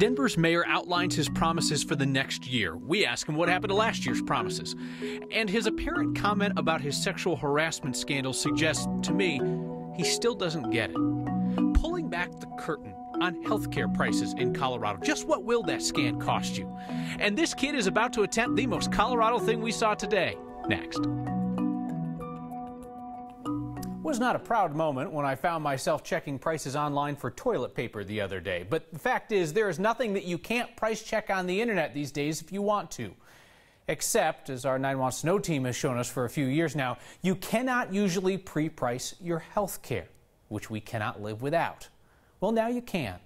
Denver's mayor outlines his promises for the next year. We ask him what happened to last year's promises. And his apparent comment about his sexual harassment scandal suggests to me he still doesn't get it. Pulling back the curtain on healthcare prices in Colorado. Just what will that scan cost you? And this kid is about to attempt the most Colorado thing we saw today. Next. It was not a proud moment when I found myself checking prices online for toilet paper the other day. But the fact is, there is nothing that you can't price check on the internet these days if you want to. Except, as our 9 Wants to Know team has shown us for a few years now, you cannot usually pre-price your health care, which we cannot live without. Well, now you can,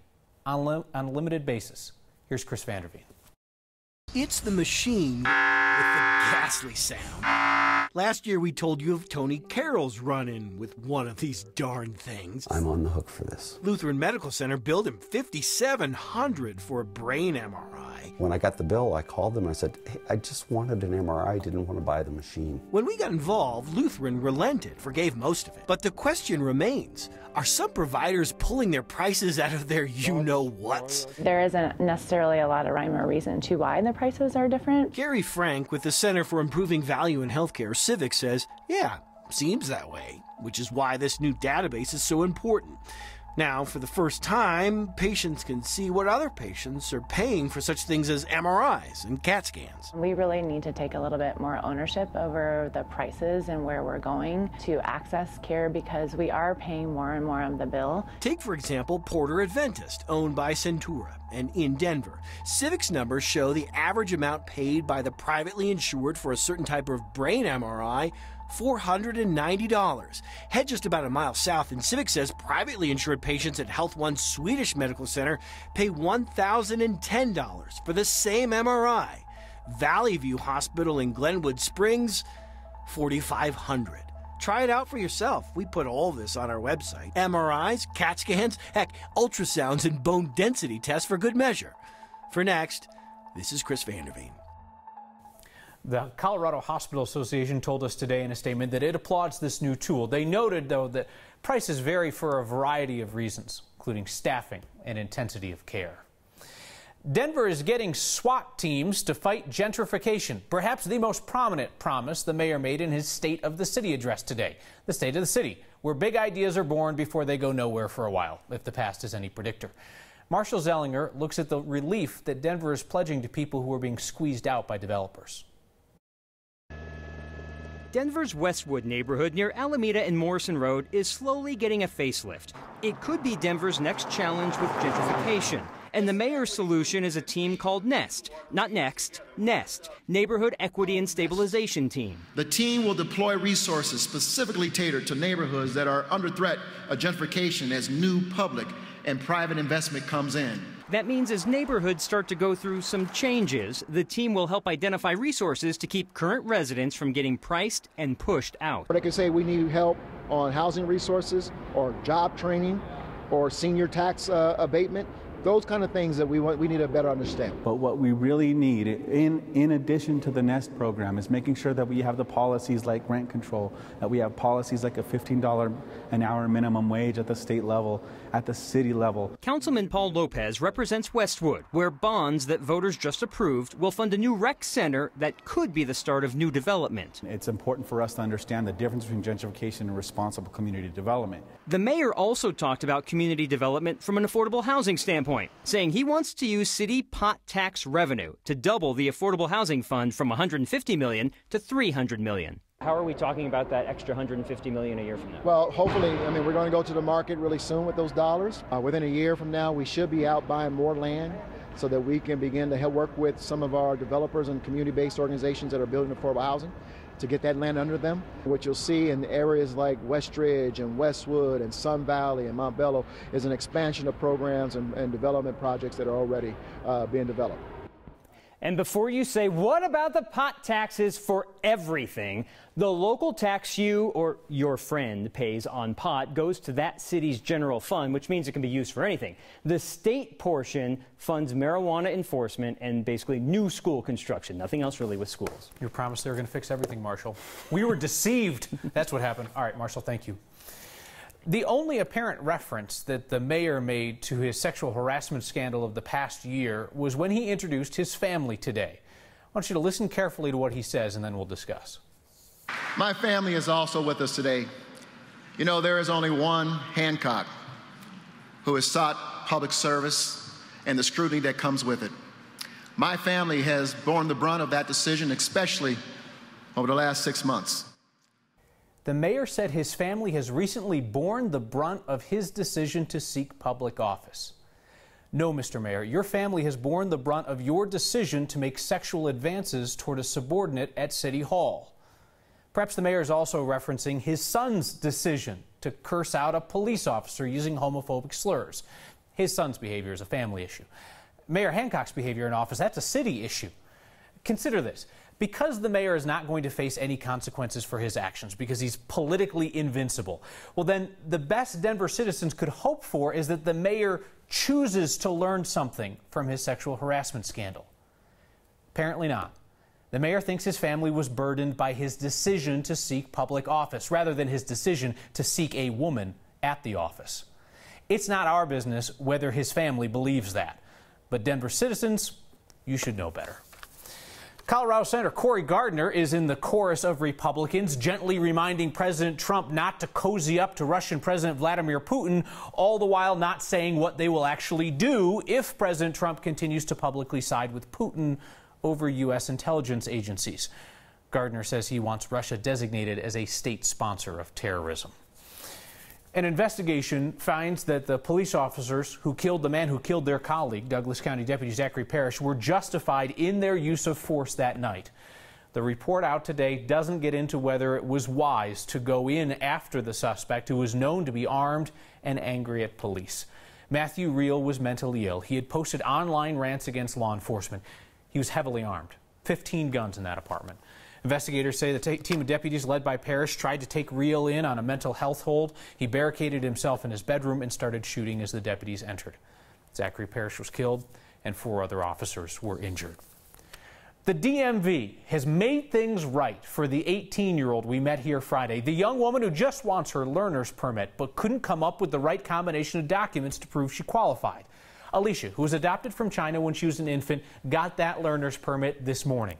on a limited basis. Here's Chris Vanderveen. It's the machine with the ghastly sound. Last year we told you of Tony Carroll's run-in with one of these darn things. I'm on the hook for this. Lutheran Medical Center billed him $5,700 for a brain MRI. When I got the bill, I called them and I said, hey, I just wanted an MRI. I didn't want to buy the machine. When we got involved, Lutheran relented, forgave most of it. But the question remains, are some providers pulling their prices out of their you-know-whats? There isn't necessarily a lot of rhyme or reason to why the prices are different. Gary Frank with the Center for Improving Value in Healthcare Civic says, yeah, seems that way, which is why this new database is so important. Now, for the first time, patients can see what other patients are paying for such things as MRIs and CAT scans. We really need to take a little bit more ownership over the prices and where we're going to access care because we are paying more and more of the bill. Take, for example, Porter Adventist, owned by Centura and in Denver. Civic's numbers show the average amount paid by the privately insured for a certain type of brain MRI, $490. Head just about a mile south, and Civic says privately insured patients at Health One's Swedish Medical Center pay $1,010 for the same MRI. Valley View Hospital in Glenwood Springs, $4,500. Try it out for yourself. We put all this on our website. MRIs, CAT scans, heck, ultrasounds and bone density tests for good measure. For Next, this is Chris Vanderveen. The Colorado Hospital Association told us today in a statement that it applauds this new tool. They noted, though, that prices vary for a variety of reasons, including staffing and intensity of care. Denver is getting SWAT teams to fight gentrification, perhaps the most prominent promise the mayor made in his State of the City address today. The State of the City, where big ideas are born before they go nowhere for a while, if the past is any predictor. Marshall Zelinger looks at the relief that Denver is pledging to people who are being squeezed out by developers. Denver's Westwood neighborhood near Alameda and Morrison Road is slowly getting a facelift. It could be Denver's next challenge with gentrification. And the mayor's solution is a team called NEST, not Next, NEST, Neighborhood Equity and Stabilization Team. The team will deploy resources specifically tailored to neighborhoods that are under threat of gentrification as new public and private investment comes in. That means as neighborhoods start to go through some changes, the team will help identify resources to keep current residents from getting priced and pushed out. They can say we need help on housing resources or job training or senior tax abatement. Those kind of things that we need to better understand. But what we really need, in addition to the NEST program, is making sure that we have the policies like rent control, that we have policies like a $15 an hour minimum wage at the state level, at the city level. Councilman Paul Lopez represents Westwood, where bonds that voters just approved will fund a new rec center that could be the start of new development. It's important for us to understand the difference between gentrification and responsible community development. The mayor also talked about community development from an affordable housing standpoint, saying he wants to use city pot tax revenue to double the affordable housing fund from $150 million to $300 million. How are we talking about that extra $150 million a year from now? Well, hopefully, we're going to go to the market really soon with those dollars. Within a year from now, we should be out buying more land so that we can begin to help work with some of our developers and community-based organizations that are building affordable housing to get that land under them. What you'll see in areas like Westridge and Westwood and Sun Valley and Montbello is an expansion of programs and development projects that are already being developed. And before you say, what about the pot taxes for everything? The local tax you or your friend pays on pot goes to that city's general fund, which means it can be used for anything. The state portion funds marijuana enforcement and basically new school construction. Nothing else really with schools. You promised they were going to fix everything, Marshall. We were deceived. That's what happened. All right, Marshall, thank you. The only apparent reference that the mayor made to his sexual harassment scandal of the past year was when he introduced his family today. I want you to listen carefully to what he says, and then we'll discuss. My family is also with us today. You know, there is only one Hancock who has sought public service and the scrutiny that comes with it. My family has borne the brunt of that decision, especially over the last 6 months. The mayor said his family has recently borne the brunt of his decision to seek public office. No, Mr. Mayor, your family has borne the brunt of your decision to make sexual advances toward a subordinate at City Hall. Perhaps the mayor is also referencing his son's decision to curse out a police officer using homophobic slurs. His son's behavior is a family issue. Mayor Hancock's behavior in office, that's a city issue. Consider this. Because the mayor is not going to face any consequences for his actions because he's politically invincible, well, then the best Denver citizens could hope for is that the mayor chooses to learn something from his sexual harassment scandal. Apparently not. The mayor thinks his family was burdened by his decision to seek public office rather than his decision to seek a woman at the office. It's not our business whether his family believes that. But Denver citizens, you should know better. Colorado Senator Cory Gardner is in the chorus of Republicans, gently reminding President Trump not to cozy up to Russian President Vladimir Putin, all the while not saying what they will actually do if President Trump continues to publicly side with Putin over U.S. intelligence agencies. Gardner says he wants Russia designated as a state sponsor of terrorism. An investigation finds that the police officers who killed the man who killed their colleague, Douglas County Deputy Zachary Parrish, were justified in their use of force that night. The report out today doesn't get into whether it was wise to go in after the suspect, who was known to be armed and angry at police. Matthew Reel was mentally ill. He had posted online rants against law enforcement. He was heavily armed, 15 guns in that apartment. Investigators say the team of deputies led by Parrish tried to take Reel in on a mental health hold. He barricaded himself in his bedroom and started shooting as the deputies entered. Zachary Parrish was killed and 4 other officers were injured. The DMV has made things right for the 18-year-old we met here Friday, the young woman who just wants her learner's permit but couldn't come up with the right combination of documents to prove she qualified. Alicia, who was adopted from China when she was an infant, got that learner's permit this morning.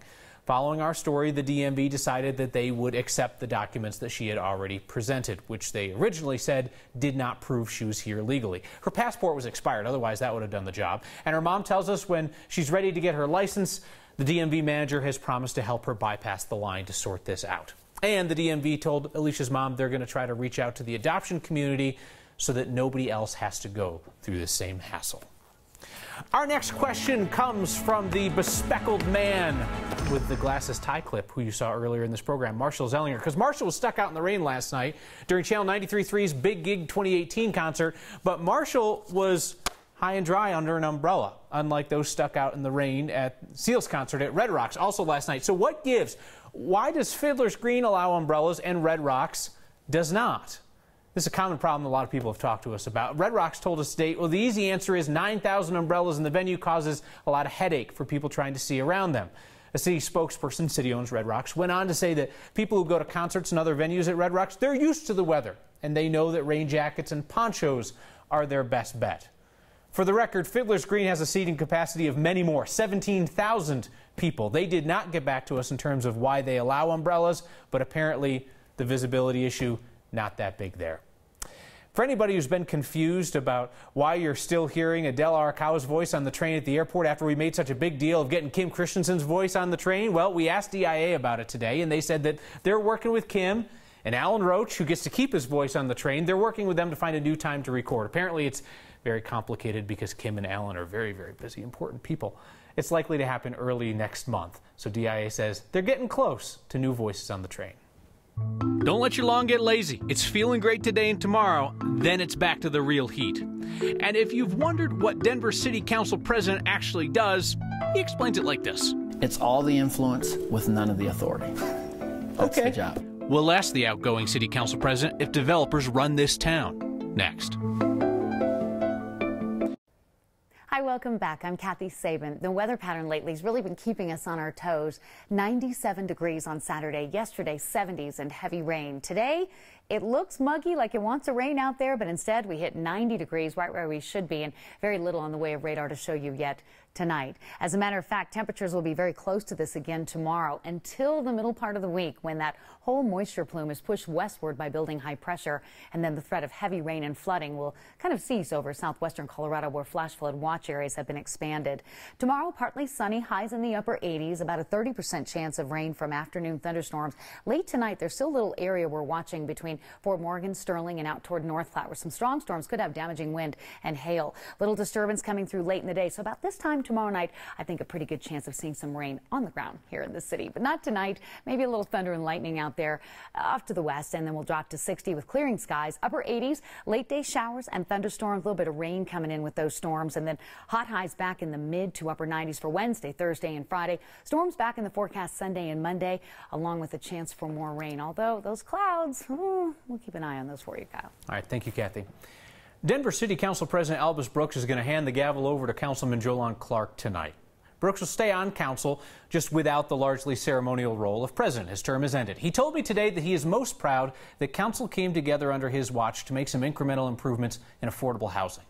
Following our story, the DMV decided that they would accept the documents that she had already presented, which they originally said did not prove she was here legally. Her passport was expired, otherwise that would have done the job. And her mom tells us when she's ready to get her license, the DMV manager has promised to help her bypass the line to sort this out. And the DMV told Alicia's mom they're going to try to reach out to the adoption community so that nobody else has to go through the same hassle. Our next question comes from the bespectacled man with the glasses tie clip who you saw earlier in this program, Marshall Zelinger. Because Marshall was stuck out in the rain last night during Channel 93.3's Big Gig 2018 concert, but Marshall was high and dry under an umbrella, unlike those stuck out in the rain at Seal's concert at Red Rocks also last night. So what gives? Why does Fiddler's Green allow umbrellas and Red Rocks does not? This is a common problem a lot of people have talked to us about. Red Rocks told us today, well, the easy answer is 9,000 umbrellas in the venue causes a lot of headache for people trying to see around them. A city spokesperson, city owns Red Rocks, went on to say that people who go to concerts and other venues at Red Rocks, they're used to the weather, and they know that rain jackets and ponchos are their best bet. For the record, Fiddler's Green has a seating capacity of many more, 17,000 people. They did not get back to us in terms of why they allow umbrellas, but apparently the visibility issue, not that big there. For anybody who's been confused about why you're still hearing Adele Arakawa's voice on the train at the airport after we made such a big deal of getting Kim Christensen's voice on the train, well, we asked DIA about it today, and they said that they're working with Kim and Alan Roach, who gets to keep his voice on the train. They're working with them to find a new time to record. Apparently, it's very complicated because Kim and Alan are very, very busy, important people. It's likely to happen early next month. So DIA says they're getting close to new voices on the train. Don't let your lawn get lazy. It's feeling great today and tomorrow, then it's back to the real heat. And if you've wondered what Denver City Council President actually does, he explains it like this. It's all the influence with none of the authority. That's the job. We'll ask the outgoing City Council President if developers run this town. Next. Hi, welcome back. I'm Kathy Sabin. The weather pattern lately has really been keeping us on our toes. 97 degrees on Saturday. Yesterday, 70s and heavy rain. Today, It looks muggy, like it wants to rain out there, but instead we hit 90 degrees, right where we should be, and very little on the way of radar to show you yet tonight. As a matter of fact, temperatures will be very close to this again tomorrow until the middle part of the week, when that whole moisture plume is pushed westward by building high pressure, and then the threat of heavy rain and flooding will kind of cease over southwestern Colorado, where flash flood watch areas have been expanded. Tomorrow, partly sunny, highs in the upper 80s, about a 30% chance of rain from afternoon thunderstorms. Late tonight, there's still a little area we're watching between Fort Morgan, Sterling, and out toward North Platte, where some strong storms could have damaging wind and hail. Little disturbance coming through late in the day, so about this time tomorrow night, I think a pretty good chance of seeing some rain on the ground here in the city, but not tonight. Maybe a little thunder and lightning out there off to the west, and then we'll drop to 60 with clearing skies. Upper 80s, late day showers and thunderstorms, a little bit of rain coming in with those storms, and then hot highs back in the mid to upper 90s for Wednesday, Thursday, and Friday. Storms back in the forecast Sunday and Monday, along with a chance for more rain. Although those clouds, we'll keep an eye on those for you, Kyle. All right, thank you, Kathy. Denver City Council President Albus Brooks is going to hand the gavel over to Councilman Jolon Clark tonight. Brooks will stay on council, just without the largely ceremonial role of president. His term has ended. He told me today that he is most proud that council came together under his watch to make some incremental improvements in affordable housing.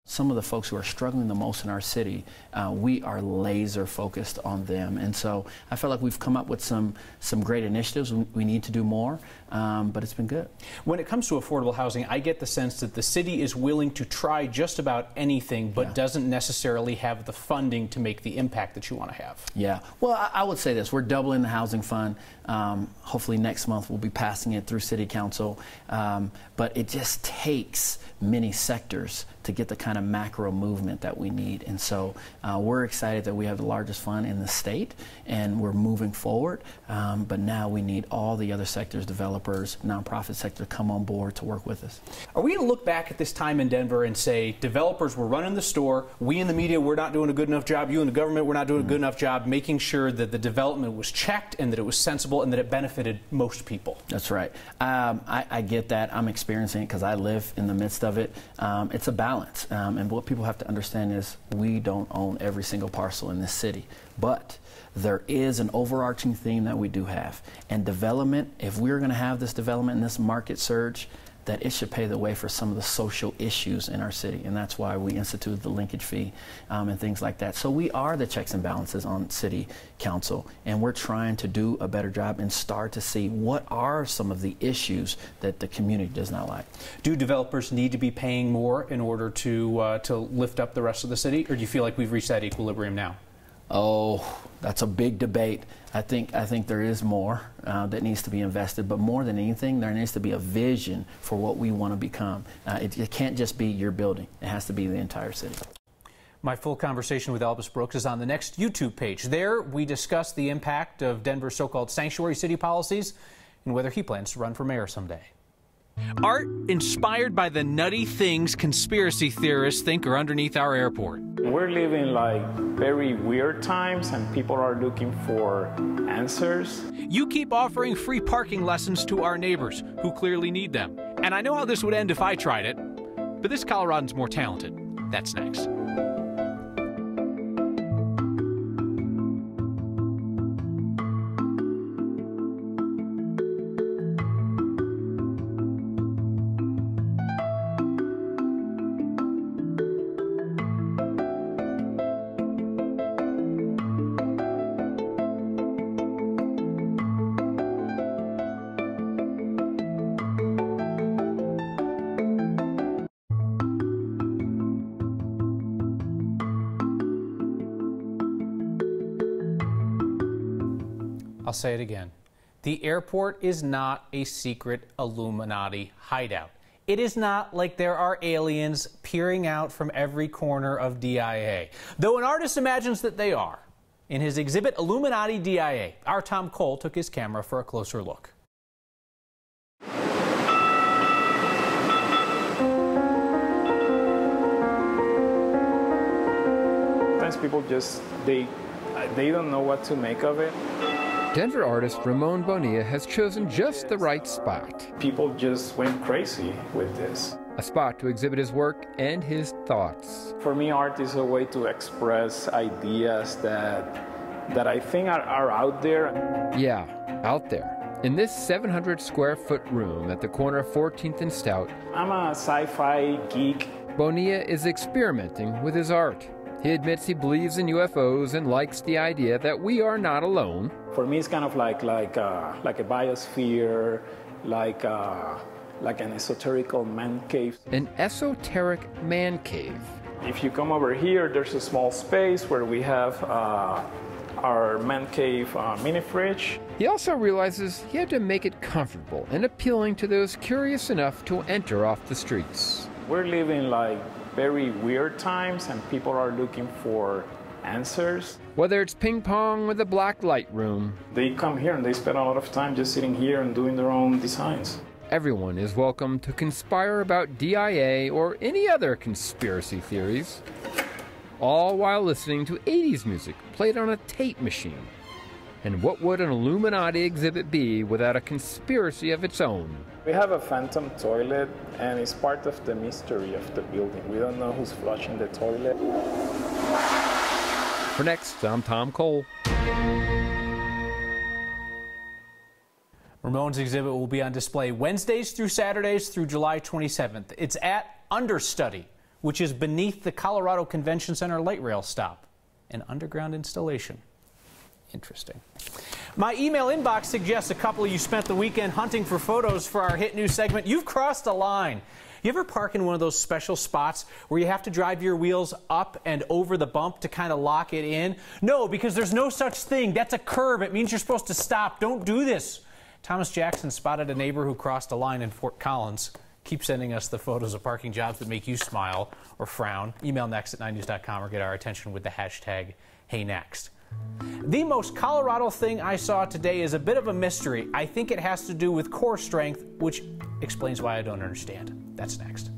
Some of the folks who are struggling the most in our city, we are laser focused on them. And so I feel like we've come up with some great initiatives. We need to do more, but it's been good. When it comes to affordable housing, I get the sense that the city is willing to try just about anything, but doesn't necessarily have the funding to make the impact that you want to have. Yeah. Well, I would say this. We're doubling the housing fund. Hopefully next month we'll be passing it through City Council. But it just takes many sectors to get the kind of macro movement that we need. And so we're excited that we have the largest fund in the state, and we're moving forward. But now we need all the other sectors, developers, nonprofit sector, come on board to work with us. Are we going to look back at this time in Denver and say, developers were running the store, we in the media, we're not doing a good enough job, you in the government, we're not doing a good enough job making sure that the development was checked and that it was sensible and that it benefited most people? That's right. I get that. I'm experiencing it because I live in the midst of it. It's a balance. And what people have to understand is we don't own every single parcel in this city. But there is an overarching theme that we do have. And development, if we're going to have this development and this market surge, that it should pave the way for some of the social issues in our city. And that's why we instituted the linkage fee and things like that. So we are the checks and balances on City Council, and we're trying to do a better job and start to see what are some of the issues that the community does not like. Do developers need to be paying more in order to lift up the rest of the city, or do you feel like we've reached that equilibrium now? Oh, that's a big debate. I think there is more that needs to be invested, but more than anything, there needs to be a vision for what we want to become. It can't just be your building. It has to be the entire city. My full conversation with Albus Brooks is on the next YouTube page. There, we discuss the impact of Denver's so-called sanctuary city policies and whether he plans to run for mayor someday. Art inspired by the nutty things conspiracy theorists think are underneath our airport. We're living like very weird times, and people are looking for answers. You keep offering free parking lessons to our neighbors who clearly need them. And I know how this would end if I tried it, but this Coloradan's more talented. That's next. I'll say it again. The airport is not a secret Illuminati hideout. It is not like there are aliens peering out from every corner of DIA, though an artist imagines that they are. In his exhibit, Illuminati DIA, our Tom Cole took his camera for a closer look. Sometimes people just, they don't know what to make of it. Denver artist Ramon Bonilla has chosen just the right spot. People just went crazy with this. A spot to exhibit his work and his thoughts. For me, art is a way to express ideas that I think are out there. Yeah, out there. In this 700-square-foot room at the corner of 14th and Stout, I'm a sci-fi geek. Bonilla is experimenting with his art. He admits he believes in UFOs and likes the idea that we are not alone. For me, it's kind of like a biosphere, like an esoterical man cave. An esoteric man cave. If you come over here, there's a small space where we have our man cave mini fridge. He also realizes he had to make it comfortable and appealing to those curious enough to enter off the streets. We're living like very weird times and people are looking for answers. Whether it's ping pong or the black light room, they come here and they spend a lot of time just sitting here and doing their own designs. Everyone is welcome to conspire about DIA or any other conspiracy theories, all while listening to 80s music played on a tape machine. And what would an Illuminati exhibit be without a conspiracy of its own? We have a phantom toilet, and it's part of the mystery of the building. We don't know who's flushing the toilet. For next, I'm Tom Cole. Ramon's exhibit will be on display Wednesdays through Saturdays through July 27th. It's at Understudy, which is beneath the Colorado Convention Center light rail stop, an underground installation. Interesting. My email inbox suggests a couple of you spent the weekend hunting for photos for our hit news segment. You've crossed a line. You ever park in one of those special spots where you have to drive your wheels up and over the bump to kind of lock it in? No, because there's no such thing. That's a curb. It means you're supposed to stop. Don't do this. Thomas Jackson spotted a neighbor who crossed a line in Fort Collins. Keep sending us the photos of parking jobs that make you smile or frown. Email next@9news.com or get our attention with the hashtag HeyNext. The most Colorado thing I saw today is a bit of a mystery. I think it has to do with core strength, which explains why I don't understand. That's next.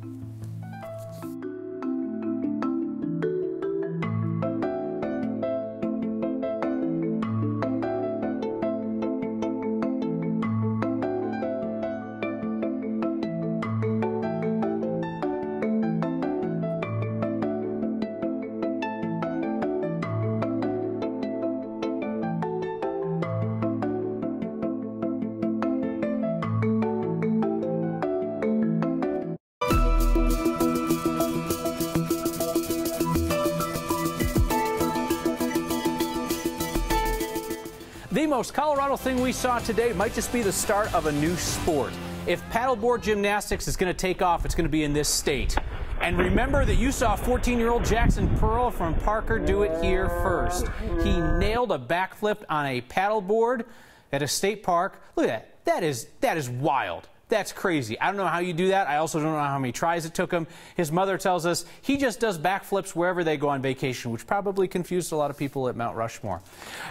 The most Colorado thing we saw today might just be the start of a new sport. If paddleboard gymnastics is going to take off, it's going to be in this state. And remember that you saw 14-year-old Jackson Pearl from Parker do it here first. He nailed a backflip on a paddleboard at a state park. Look at that. That is wild. That's crazy. I don't know how you do that. I also don't know how many tries it took him. His mother tells us he just does backflips wherever they go on vacation, which probably confused a lot of people at Mount Rushmore.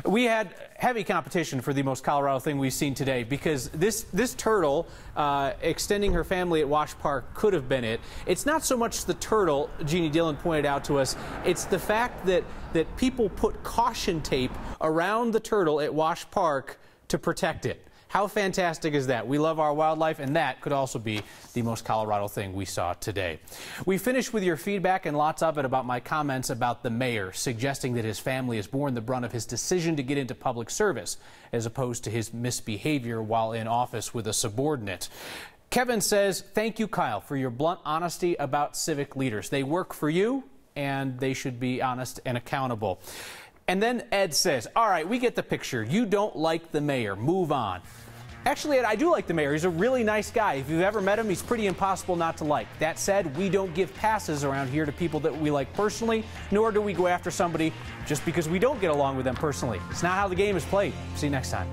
We had heavy competition for the most Colorado thing we've seen today because this turtle extending her family at Wash Park could have been it. It's not so much the turtle, Jeannie Dillon pointed out to us, it's the fact that people put caution tape around the turtle at Wash Park to protect it. How fantastic is that? We love our wildlife, and that could also be the most Colorado thing we saw today. We finished with your feedback, and lots of it, about my comments about the mayor, suggesting that his family has borne the brunt of his decision to get into public service, as opposed to his misbehavior while in office with a subordinate. Kevin says, thank you, Kyle, for your blunt honesty about civic leaders. They work for you, and they should be honest and accountable. And then Ed says, all right, we get the picture. You don't like the mayor. Move on. Actually, Ed, I do like the mayor. He's a really nice guy. If you've ever met him, he's pretty impossible not to like. That said, we don't give passes around here to people that we like personally, nor do we go after somebody just because we don't get along with them personally. It's not how the game is played. See you next time.